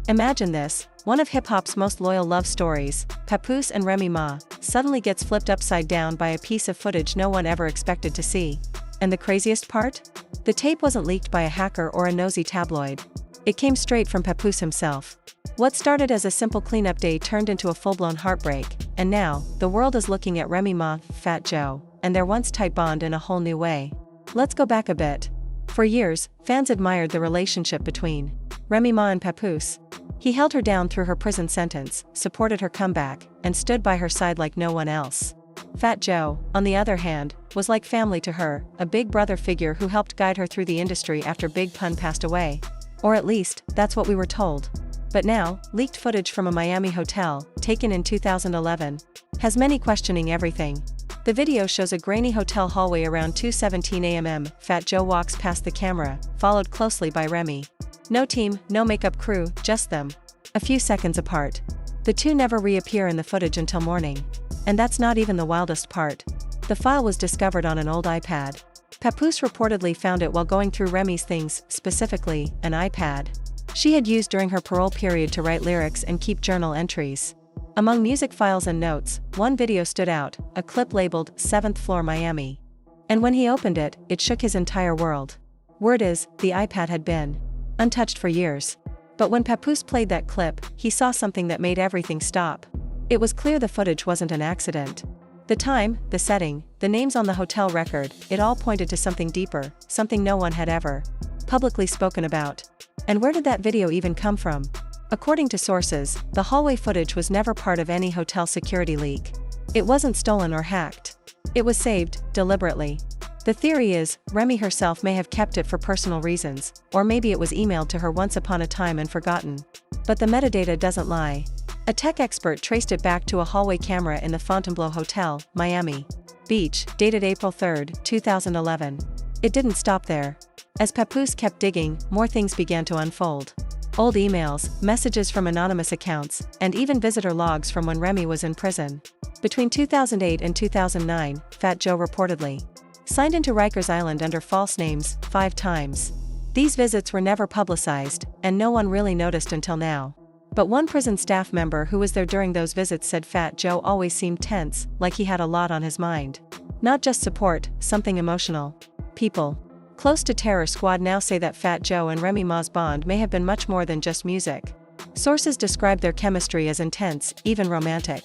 Imagine this, one of hip-hop's most loyal love stories, Papoose and Remy Ma, suddenly gets flipped upside down by a piece of footage no one ever expected to see. And the craziest part? The tape wasn't leaked by a hacker or a nosy tabloid. It came straight from Papoose himself. What started as a simple cleanup day turned into a full-blown heartbreak, and now, the world is looking at Remy Ma, Fat Joe, and their once-tight bond in a whole new way. Let's go back a bit. For years, fans admired the relationship between Remy Ma and Papoose. He held her down through her prison sentence, supported her comeback, and stood by her side like no one else. Fat Joe, on the other hand, was like family to her, a big brother figure who helped guide her through the industry after Big Pun passed away. Or at least, that's what we were told. But now, leaked footage from a Miami hotel, taken in 2011, has many questioning everything. The video shows a grainy hotel hallway around 2:17 a.m. Fat Joe walks past the camera, followed closely by Remy. No team, no makeup crew, just them. A few seconds apart. The two never reappear in the footage until morning. And that's not even the wildest part. The file was discovered on an old iPad. Papoose reportedly found it while going through Remy's things, specifically, an iPad she had used during her parole period to write lyrics and keep journal entries. Among music files and notes, one video stood out, a clip labeled 7th Floor Miami. And when he opened it, it shook his entire world. Word is, the iPad had been untouched for years. But when Papoose played that clip, he saw something that made everything stop. It was clear the footage wasn't an accident. The time, the setting, the names on the hotel record, it all pointed to something deeper, something no one had ever publicly spoken about. And where did that video even come from? According to sources, the hallway footage was never part of any hotel security leak. It wasn't stolen or hacked. It was saved, deliberately. The theory is, Remy herself may have kept it for personal reasons, or maybe it was emailed to her once upon a time and forgotten. But the metadata doesn't lie. A tech expert traced it back to a hallway camera in the Fontainebleau Hotel, Miami Beach, dated April 3, 2011. It didn't stop there. As Papoose kept digging, more things began to unfold. Old emails, messages from anonymous accounts, and even visitor logs from when Remy was in prison. Between 2008 and 2009, Fat Joe reportedly signed into Rikers Island under false names 5 times. These visits were never publicized, and no one really noticed until now. But one prison staff member who was there during those visits said Fat Joe always seemed tense, like he had a lot on his mind. Not just support, something emotional. People close to Terror Squad now say that Fat Joe and Remy Ma's bond may have been much more than just music. Sources describe their chemistry as intense, even romantic.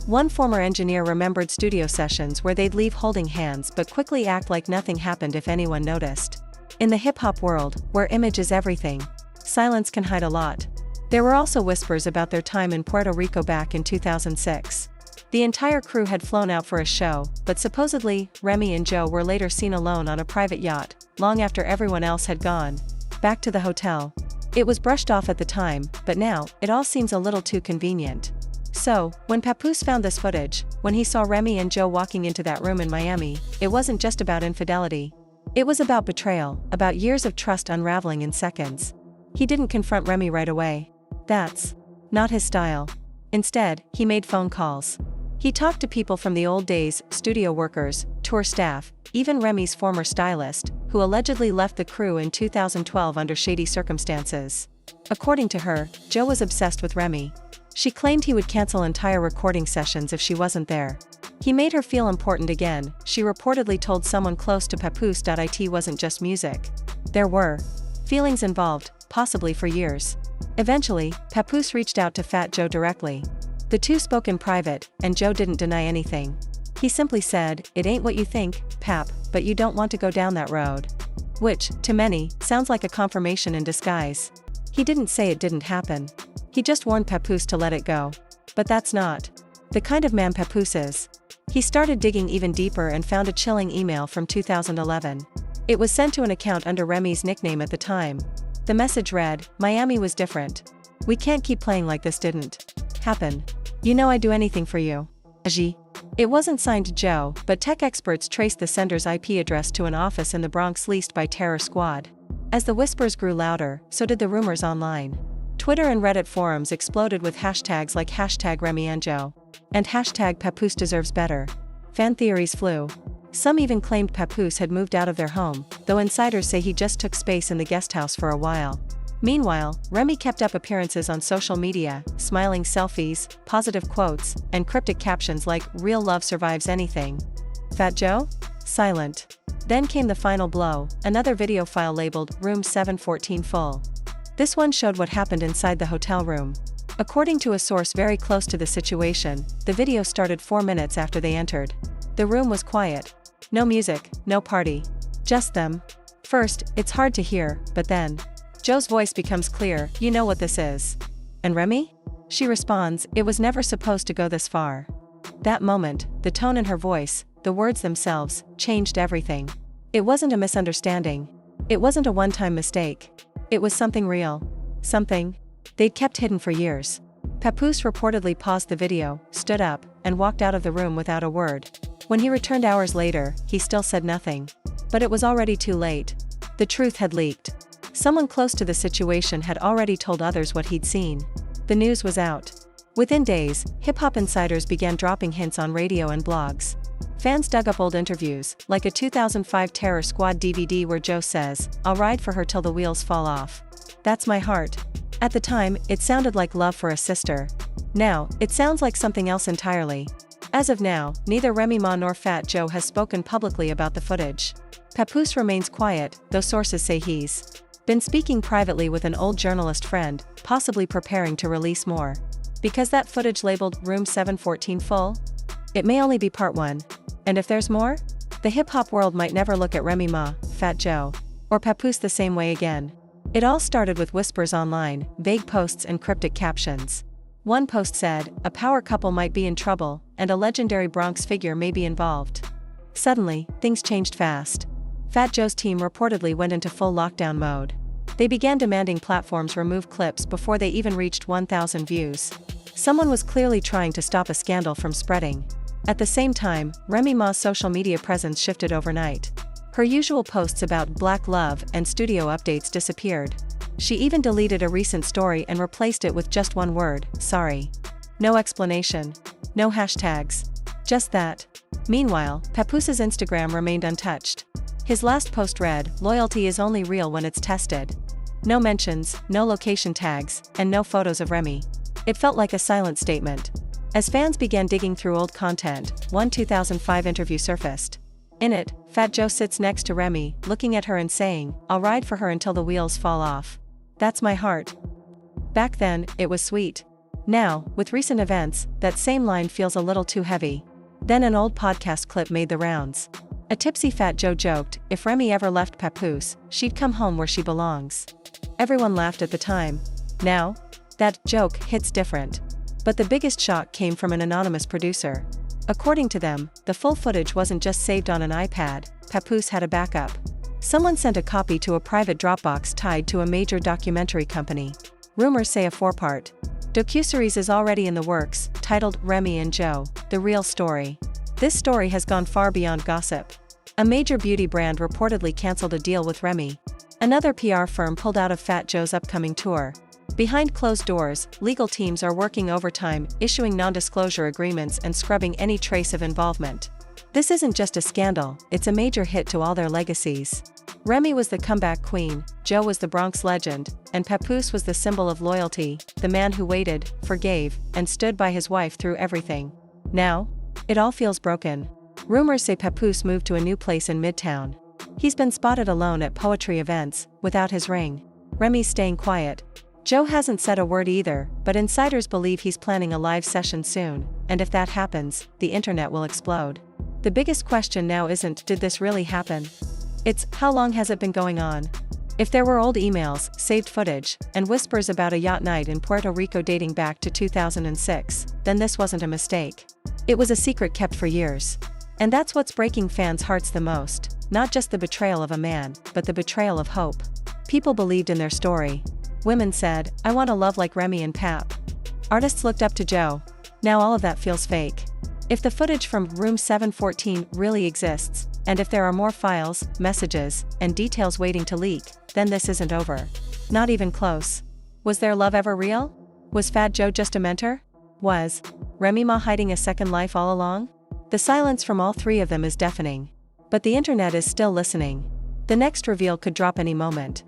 One former engineer remembered studio sessions where they'd leave holding hands but quickly act like nothing happened if anyone noticed. In the hip-hop world, where image is everything, silence can hide a lot. There were also whispers about their time in Puerto Rico back in 2006. The entire crew had flown out for a show, but supposedly, Remy and Joe were later seen alone on a private yacht, long after everyone else had gone back to the hotel. It was brushed off at the time, but now, it all seems a little too convenient. So, when Papoose found this footage, when he saw Remy and Joe walking into that room in Miami, it wasn't just about infidelity. It was about betrayal, about years of trust unraveling in seconds. He didn't confront Remy right away. That's not his style. Instead, he made phone calls. He talked to people from the old days, studio workers, tour staff, even Remy's former stylist, who allegedly left the crew in 2012 under shady circumstances. According to her, Joe was obsessed with Remy. She claimed he would cancel entire recording sessions if she wasn't there. He made her feel important again, she reportedly told someone close to Papoose. It wasn't just music. There were feelings involved, possibly for years. Eventually, Papoose reached out to Fat Joe directly. The two spoke in private, and Joe didn't deny anything. He simply said, "It ain't what you think, Pap, but you don't want to go down that road." Which, to many, sounds like a confirmation in disguise. He didn't say it didn't happen. He just warned Papoose to let it go. But that's not the kind of man Papoose is. He started digging even deeper and found a chilling email from 2011. It was sent to an account under Remy's nickname at the time. The message read, "Miami was different. We can't keep playing like this didn't happen. You know I'd do anything for you. Aji." It wasn't signed Joe, but tech experts traced the sender's IP address to an office in the Bronx leased by Terror Squad. As the whispers grew louder, so did the rumors online. Twitter and Reddit forums exploded with hashtags like #RemyandJoe and #Papoose deserves better. Fan theories flew. Some even claimed Papoose had moved out of their home, though insiders say he just took space in the guesthouse for a while. Meanwhile, Remy kept up appearances on social media, smiling selfies, positive quotes, and cryptic captions like, "Real love survives anything." Fat Joe? Silent. Then came the final blow, another video file labeled Room 714 Full. This one showed what happened inside the hotel room. According to a source very close to the situation, the video started 4 minutes after they entered. The room was quiet. No music, no party. Just them. First, it's hard to hear, but then Joe's voice becomes clear, "You know what this is." "And Remy?" She responds, "It was never supposed to go this far." That moment, the tone in her voice, the words themselves, changed everything. It wasn't a misunderstanding. It wasn't a one-time mistake. It was something real. Something they'd kept hidden for years. Papoose reportedly paused the video, stood up, and walked out of the room without a word. When he returned hours later, he still said nothing. But it was already too late. The truth had leaked. Someone close to the situation had already told others what he'd seen. The news was out. Within days, hip-hop insiders began dropping hints on radio and blogs. Fans dug up old interviews, like a 2005 Terror Squad DVD where Joe says, "I'll ride for her till the wheels fall off. That's my heart." At the time, it sounded like love for a sister. Now, it sounds like something else entirely. As of now, neither Remy Ma nor Fat Joe has spoken publicly about the footage. Papoose remains quiet, though sources say he's been speaking privately with an old journalist friend, possibly preparing to release more. Because that footage labeled Room 714 Full? It may only be part 1. And if there's more? The hip-hop world might never look at Remy Ma, Fat Joe, or Papoose the same way again. It all started with whispers online, vague posts and cryptic captions. One post said, "A power couple might be in trouble, and a legendary Bronx figure may be involved." Suddenly, things changed fast. Fat Joe's team reportedly went into full lockdown mode. They began demanding platforms remove clips before they even reached 1,000 views. Someone was clearly trying to stop a scandal from spreading. At the same time, Remy Ma's social media presence shifted overnight. Her usual posts about black love and studio updates disappeared. She even deleted a recent story and replaced it with just one word, "Sorry." No explanation. No hashtags. Just that. Meanwhile, Papoose's Instagram remained untouched. His last post read, "Loyalty is only real when it's tested." No mentions, no location tags, and no photos of Remy. It felt like a silent statement. As fans began digging through old content, one 2005 interview surfaced. In it, Fat Joe sits next to Remy, looking at her and saying, "I'll ride for her until the wheels fall off. That's my heart." Back then, it was sweet. Now, with recent events, that same line feels a little too heavy. Then an old podcast clip made the rounds. A tipsy Fat Joe joked, if Remy ever left Papoose, she'd come home where she belongs. Everyone laughed at the time. Now, that joke hits different. But the biggest shock came from an anonymous producer. According to them, the full footage wasn't just saved on an iPad, Papoose had a backup. Someone sent a copy to a private Dropbox tied to a major documentary company. Rumors say a 4-part docuseries is already in the works, titled Remy and Joe, The Real Story. This story has gone far beyond gossip. A major beauty brand reportedly canceled a deal with Remy. Another PR firm pulled out of Fat Joe's upcoming tour. Behind closed doors, legal teams are working overtime, issuing non-disclosure agreements and scrubbing any trace of involvement. This isn't just a scandal, it's a major hit to all their legacies. Remy was the comeback queen, Joe was the Bronx legend, and Papoose was the symbol of loyalty, the man who waited, forgave, and stood by his wife through everything. Now, it all feels broken. Rumors say Papoose moved to a new place in Midtown. He's been spotted alone at poetry events, without his ring. Remy's staying quiet. Joe hasn't said a word either, but insiders believe he's planning a live session soon, and if that happens, the internet will explode. The biggest question now isn't, did this really happen? It's, how long has it been going on? If there were old emails, saved footage, and whispers about a yacht night in Puerto Rico dating back to 2006, then this wasn't a mistake. It was a secret kept for years. And that's what's breaking fans' hearts the most, not just the betrayal of a man, but the betrayal of hope. People believed in their story. Women said, I want a love like Remy and Pap. Artists looked up to Joe. Now all of that feels fake. If the footage from Room 714 really exists, and if there are more files, messages, and details waiting to leak, then this isn't over. Not even close. Was their love ever real? Was Fat Joe just a mentor? Was Remy Ma hiding a second life all along? The silence from all three of them is deafening. But the internet is still listening. The next reveal could drop any moment.